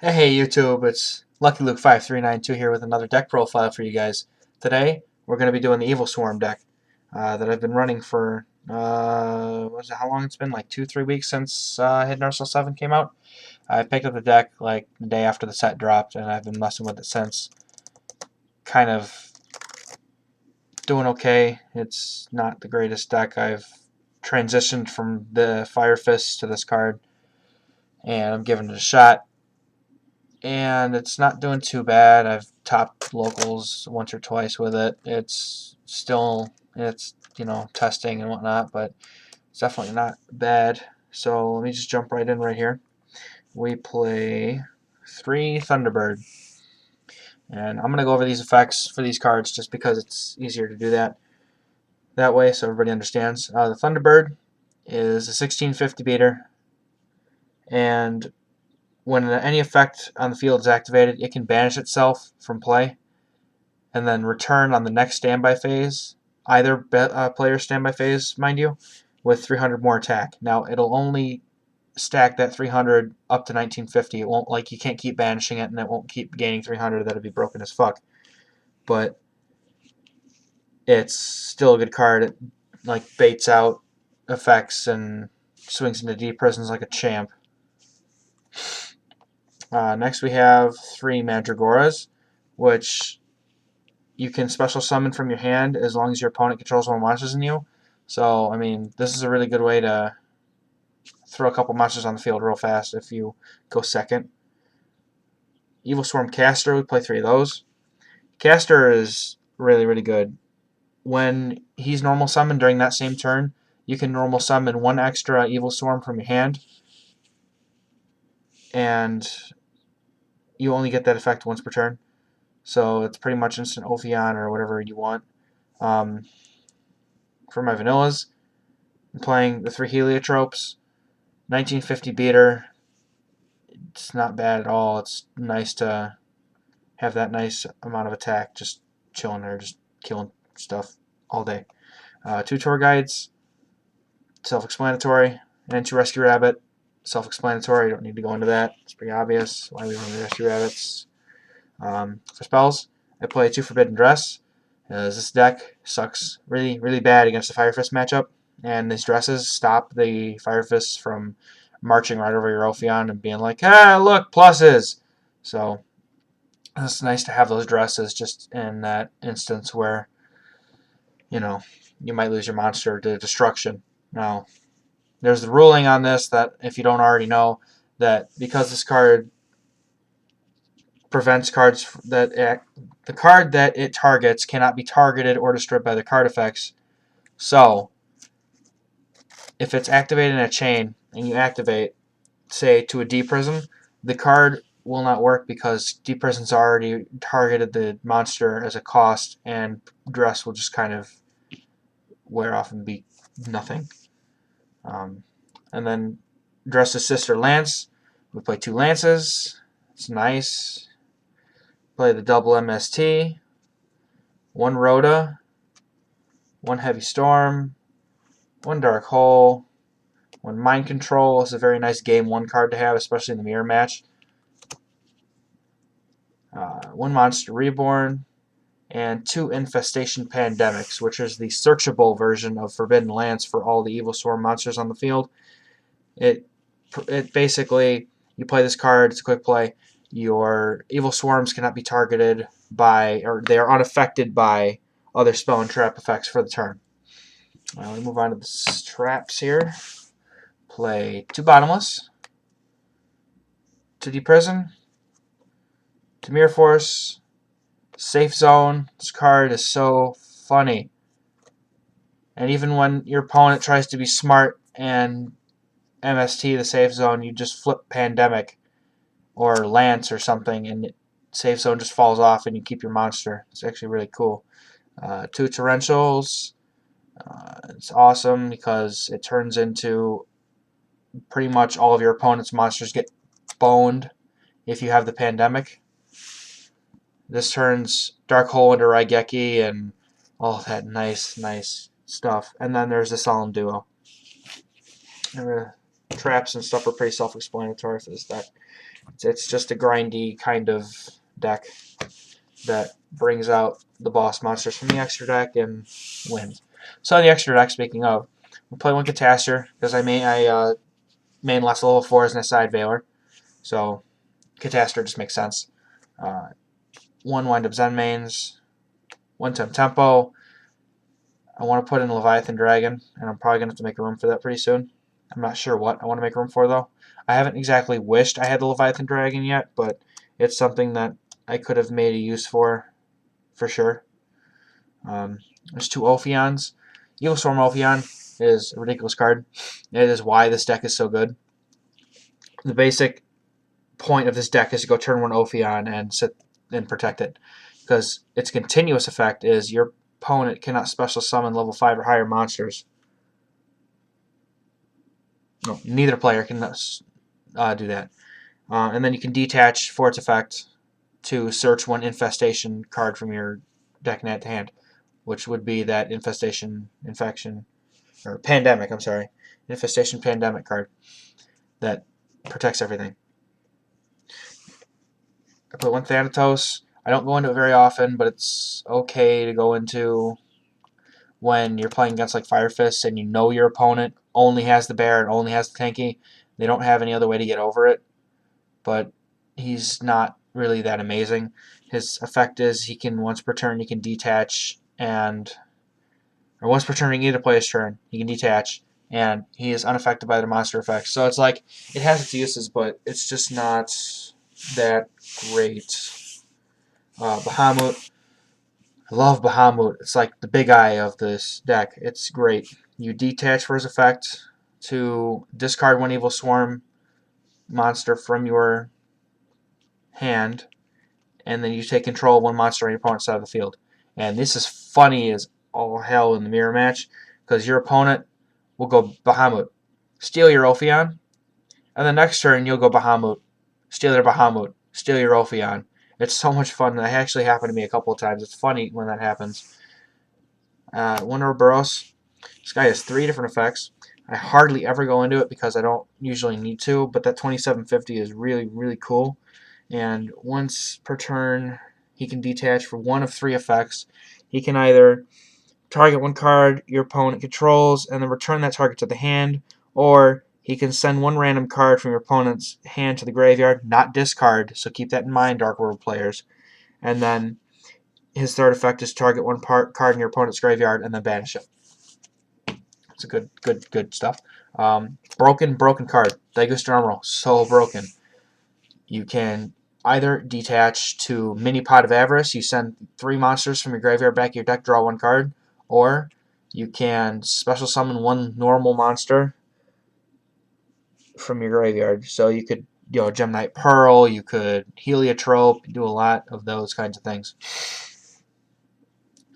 Hey YouTube, it's Lucky Luke 5392 here with another deck profile for you guys. Today we're going to be doing the Evilswarm deck that I've been running for how long it's been? Like 2-3 weeks since Hidden Arsenal 7 came out. I picked up the deck like the day after the set dropped, and I've been messing with it since. Kind of doing okay. It's not the greatest deck. I've transitioned from the Fire Fist to this card, and I'm giving it a shot. And it's not doing too bad. I've topped locals once or twice with it. It's testing and whatnot, but it's definitely not bad. So let me just jump right in right here. We play 3 Thunderbird, and I'm gonna go over these effects for these cards just because it's easier to do that way, so everybody understands. The Thunderbird is a 1650 beater, and when any effect on the field is activated, it can banish itself from play and then return on the next standby phase, either player's standby phase, mind you, with 300 more attack. Now, it'll only stack that 300 up to 1950. It won't, like, you can't keep banishing it, and it won't keep gaining 300. That'll be broken as fuck. But it's still a good card. It, like, baits out effects and swings into deep prisons like a champ. Next we have 3 Mandragoras, which you can special summon from your hand as long as your opponent controls more monsters than you. So, I mean, this is a really good way to throw a couple monsters on the field real fast if you go second. Evilswarm Caster, we play 3 of those. Caster is really, really good. When he's normal summoned during that same turn, you can normal summon 1 extra Evilswarm from your hand, and you only get that effect once per turn. So it's pretty much instant Ophion or whatever you want. For my vanillas, I'm playing the 3 Heliotropes. 1950 beater. It's not bad at all. It's nice to have that nice amount of attack, just chilling there, just killing stuff all day. 2 tour guides, self-explanatory, and 2 rescue rabbit, self-explanatory. Don't need to go into that. It's pretty obvious why we run the rescue rabbits. For spells, I play 2 forbidden dress. This deck sucks really, really bad against the Fire Fist matchup, and these dresses stop the Fire Fists from marching right over your Ophion and being like, ah, look, pluses. So it's nice to have those dresses just in that instance where, you might lose your monster to destruction. Now, there's the ruling on this that, if you don't already know, that because this card prevents cards the card that it targets cannot be targeted or destroyed by the card effects. So, if it's activated in a chain and you activate, say, to a deep prison, the card will not work because deep prison's already targeted the monster as a cost, and dress will just kind of wear off and be nothing. And then dress's sister Lance, we play 2 lances. It's nice. Play the double MST, 1 Rhoda, 1 Heavy Storm, 1 Dark Hole, 1 Mind Control. It's a very nice game 1 card to have, especially in the mirror match. 1 Monster Reborn, and 2 Infestation Pandemics, which is the searchable version of Forbidden Lance for all the Evilswarm monsters on the field. It basically, you play this card, it's a quick play. Your Evilswarms cannot be targeted by, or they are unaffected by, other spell and trap effects for the turn. We move on to the traps here. Play 2 Bottomless, 2 Deep Prison, 2 Mirror Force, Safe Zone. This card is so funny. And even when your opponent tries to be smart and MST the Safe Zone, you just flip Pandemic or Lance or something, and Safe Zone just falls off and you keep your monster. It's actually really cool. 2 Torrentials. It's awesome because it turns into pretty much all of your opponent's monsters get boned if you have the Pandemic. This turns Dark Hole into Raigeki and all that nice stuff. And then there's the Solemn Duo. traps and stuff are pretty self-explanatory for this deck. It's just a grindy kind of deck that brings out the boss monsters from the extra deck and wins. So in the extra deck, speaking of, we'll play one Catastor because I main last level 4s and a side Veiler. So Catastor just makes sense. One Wind-Up Zen mains, one Tempo. I want to put in Leviathan Dragon, and I'm probably going to have to make a room for that pretty soon. I'm not sure what I want to make room for, though. I haven't exactly wished I had the Leviathan Dragon yet, but it's something that I could have made a use for sure. There's 2 Ophions. Evilswarm Ophion is a ridiculous card. It is why this deck is so good. The basic point of this deck is to go turn 1 Ophion and sit and protect it, because its continuous effect is your opponent cannot special summon level 5 or higher monsters. No, neither player can do that. And then you can detach for its effect to search 1 infestation card from your deck net to hand, which would be that infestation pandemic card that protects everything. I put 1 Thanatos. I don't go into it very often, but it's okay to go into when you're playing against like Fire Fists and you know your opponent only has the bear and only has the tanky. They don't have any other way to get over it, but he's not really that amazing. His effect is he can, once per turn, he can detach or once per turn in either player's turn, he can detach, and he is unaffected by the monster effects. So it's like, it has its uses, but it's just not that great. Bahamut. I love Bahamut. It's like the big eye of this deck. It's great. You detach for his effect to discard 1 Evilswarm monster from your hand, and then you take control of 1 monster on your opponent's side of the field. And this is funny as all hell in the mirror match, because your opponent will go Bahamut, steal your Ophion, and the next turn you'll go Bahamut, steal their Bahamut, steal your Ophion. It's so much fun. That actually happened to me a couple of times. It's funny when that happens. 1 Ouroboros. This guy has 3 different effects. I hardly ever go into it because I don't usually need to, but that 2750 is really, really cool. And once per turn, he can detach for 1 of 3 effects. He can either target 1 card your opponent controls and then return that target to the hand, or he can send 1 random card from your opponent's hand to the graveyard, not discard, so keep that in mind, Dark World players. And then his third effect is target 1 card in your opponent's graveyard and then banish it. It's a good stuff. Broken card. Daigusta Armoral, so broken. You can either detach to Mini Pot of Avarice, you send 3 monsters from your graveyard back to your deck, draw 1 card, or you can special summon 1 normal monster from your graveyard. So you could, Gemnite Pearl, you could Heliotrope, do a lot of those kinds of things.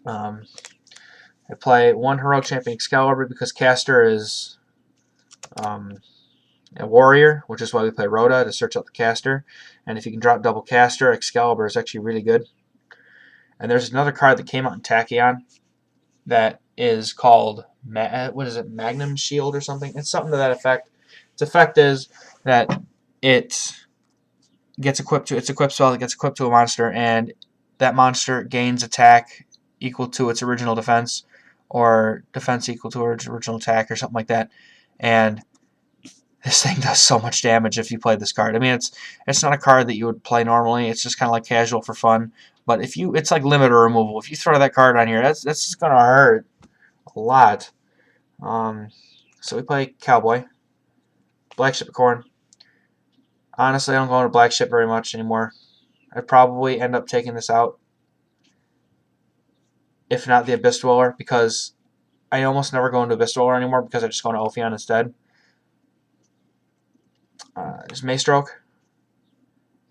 I play 1 Heroic Champion Excalibur because Caster is a warrior, which is why we play Rhoda to search out the Caster. And if you can drop double Caster, Excalibur is actually really good. And there's another card that came out in Tachyon that is called, Magnum Shield or something? It's something to that effect. Its effect is that it gets equipped to, it's equipped spell that gets equipped to a monster, and that monster gains attack equal to its original defense, or defense equal to its original attack, or something like that. And this thing does so much damage if you play this card. I mean, it's not a card that you would play normally. It's just kind of like casual for fun. But if you, it's like limiter removal. If you throw that card on here, that's just gonna hurt a lot. So we play Cowboy, Black Ship of Corn. Honestly, I don't go into Black Ship very much anymore. I'd probably end up taking this out, if not the Abyss Dweller, because I almost never go into Abyss Dweller anymore because I just go into Ophion instead. There's Maystroke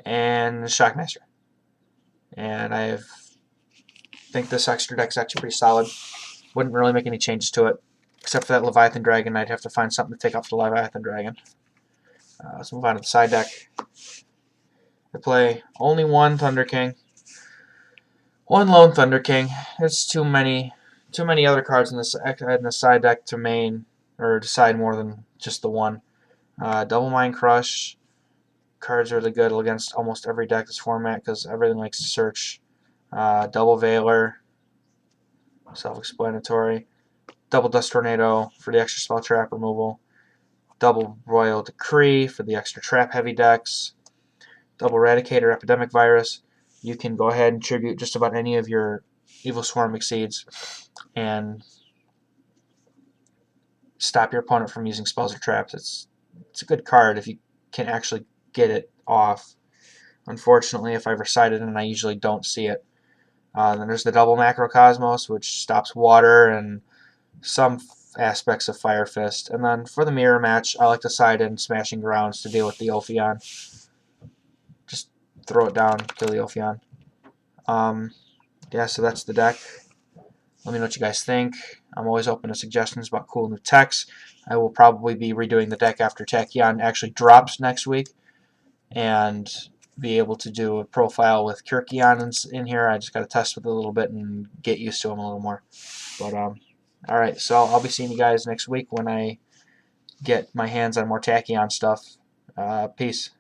and Shockmaster. And I think this extra deck's actually pretty solid. Wouldn't really make any changes to it, except for that Leviathan Dragon. I'd have to find something to take off the Leviathan Dragon. Let's move on to the side deck. I play only 1 Thunder King. 1 Lone Thunder King. There's too many other cards in this side deck to main or decide more than just the one. Double Mind Crush. Card's really good against almost every deck this format because everything likes to search. Double Veiler. Self-explanatory. Double Dust Tornado for the extra spell trap removal. Double Royal Decree for the extra trap heavy decks. Double Eradicator Epidemic Virus. You can go ahead and tribute just about any of your Evilswarm Exceeds and stop your opponent from using spells or traps. It's a good card if you can actually get it off. Unfortunately, if I recite it and I usually don't see it. Then there's the Double Macrocosmos, which stops water and some aspects of Fire Fist. And then for the mirror match, I like to side in Smashing Grounds to deal with the Ophion. Just throw it down, kill the Ophion. Yeah, so that's the deck. Let me know what you guys think. I'm always open to suggestions about cool new techs. I will probably be redoing the deck after Tachyon actually drops next week, and be able to do a profile with Kerkyion in here. I just got to test with it a little bit and get used to him a little more. But alright, so I'll be seeing you guys next week when I get my hands on more Tachyon stuff. Peace.